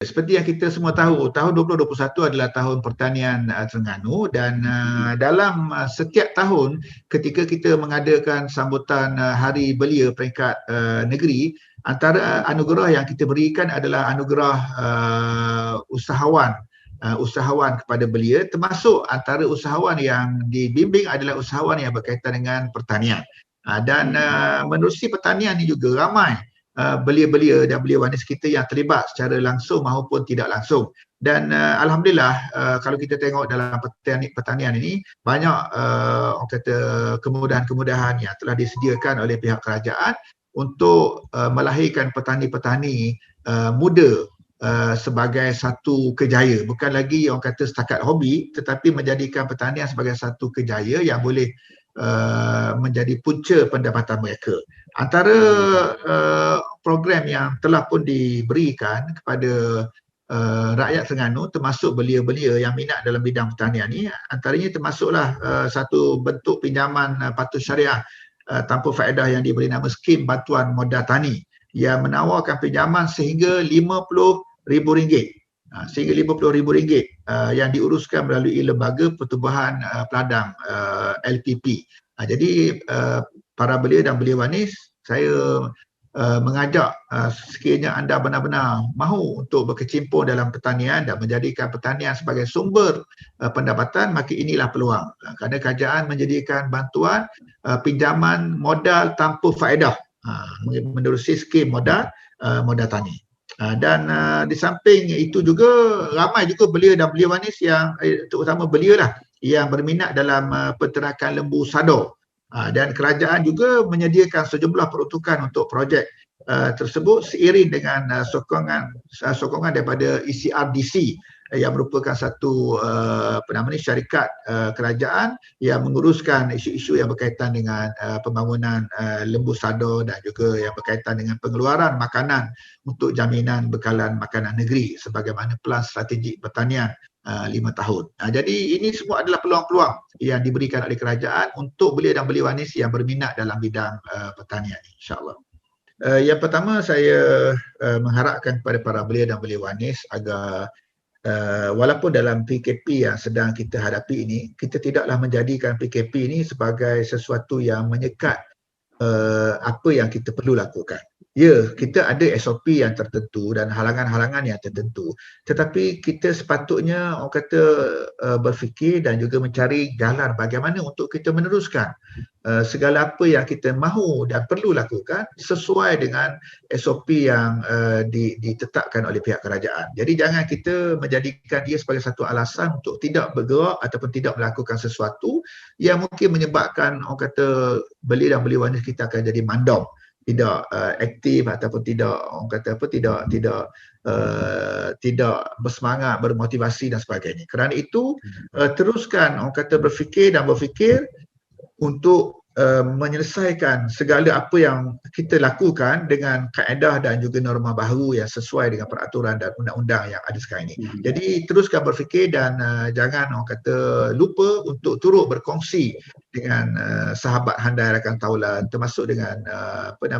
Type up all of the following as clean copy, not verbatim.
Seperti yang kita semua tahu, tahun 2021 adalah tahun pertanian Terengganu dan dalam setiap tahun ketika kita mengadakan sambutan Hari Belia peringkat negeri, antara anugerah yang kita berikan adalah anugerah usahawan kepada belia, termasuk antara usahawan yang dibimbing adalah usahawan yang berkaitan dengan pertanian. Dan menerusi pertanian ini juga ramai belia-belia dan belia wanis kita yang terlibat secara langsung maupun tidak langsung. Dan alhamdulillah kalau kita tengok dalam pertanian ini banyak orang kata kemudahan-kemudahan yang telah disediakan oleh pihak kerajaan untuk melahirkan petani-petani muda sebagai satu kejaya, bukan lagi orang kata setakat hobi, tetapi menjadikan pertanian sebagai satu kejaya yang boleh menjadi punca pendapatan mereka. Antara program yang telah pun diberikan kepada rakyat Terengganu termasuk belia-belia yang minat dalam bidang pertanian ini, antaranya termasuklah satu bentuk pinjaman patuh syariah tanpa faedah yang diberi nama Skim Bantuan Modal Tani yang menawarkan pinjaman sehingga RM50,000 sehingga RM50,000 yang diuruskan melalui Lembaga Pertubuhan Peladang LPP. Jadi para belia dan belia wanis, saya mengajak sekiranya anda benar-benar mahu untuk berkecimpung dalam pertanian dan menjadikan pertanian sebagai sumber pendapatan, maka inilah peluang. Kerana kerajaan menyediakan bantuan pinjaman modal tanpa faedah menerusi skim modal tani. Dan di samping itu juga ramai juga belia dan belia wanis yang terutama belia lah yang berminat dalam peternakan lembu sado. Dan kerajaan juga menyediakan sejumlah peruntukan untuk projek tersebut seiring dengan sokongan daripada ECRDC yang merupakan satu syarikat kerajaan yang menguruskan isu-isu yang berkaitan dengan pembangunan lembu sado dan juga yang berkaitan dengan pengeluaran makanan untuk jaminan bekalan makanan negeri sebagaimana Pelan Strategik Pertanian 5 tahun. Jadi ini semua adalah peluang-peluang yang diberikan oleh kerajaan untuk belia dan belia wanis yang berminat dalam bidang pertanian, insya-Allah. Yang pertama, saya mengharapkan kepada para belia dan belia wanis agar walaupun dalam PKP yang sedang kita hadapi ini, kita tidaklah menjadikan PKP ini sebagai sesuatu yang menyekat apa yang kita perlu lakukan. Ya, kita ada SOP yang tertentu dan halangan-halangan yang tertentu. Tetapi kita sepatutnya orang kata berfikir dan juga mencari jalan bagaimana untuk kita meneruskan segala apa yang kita mahu dan perlu lakukan sesuai dengan SOP yang ditetapkan oleh pihak kerajaan. Jadi jangan kita menjadikan dia sebagai satu alasan untuk tidak bergerak ataupun tidak melakukan sesuatu yang mungkin menyebabkan orang kata belia dan belia wanis kita akan jadi mandom, tidak aktif ataupun tidak orang kata apa tidak bersemangat, bermotivasi dan sebagainya. Kerana itu teruskan orang kata berfikir untuk menyelesaikan segala apa yang kita lakukan dengan kaedah dan juga norma baharu yang sesuai dengan peraturan dan undang-undang yang ada sekarang ini. Jadi teruskan berfikir dan jangan orang kata lupa untuk turut berkongsi dengan sahabat handai rakan taulan, termasuk dengan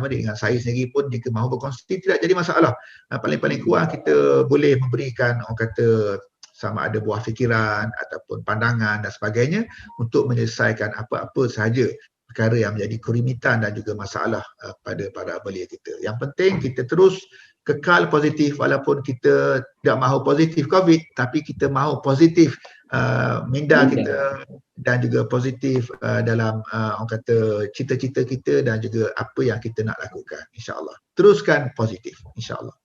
dengan saya sendiri pun jika mahu berkongsi tidak jadi masalah. Paling-paling kurang kita boleh memberikan orang kata sama ada buah fikiran ataupun pandangan dan sebagainya untuk menyelesaikan apa-apa sahaja perkara yang menjadi kerumitan dan juga masalah pada para belia kita. Yang penting kita terus kekal positif walaupun kita tidak mahu positif COVID, tapi kita mahu positif minda kita dan juga positif dalam orang kata cita-cita kita dan juga apa yang kita nak lakukan, insya-Allah. Teruskan positif, insya-Allah.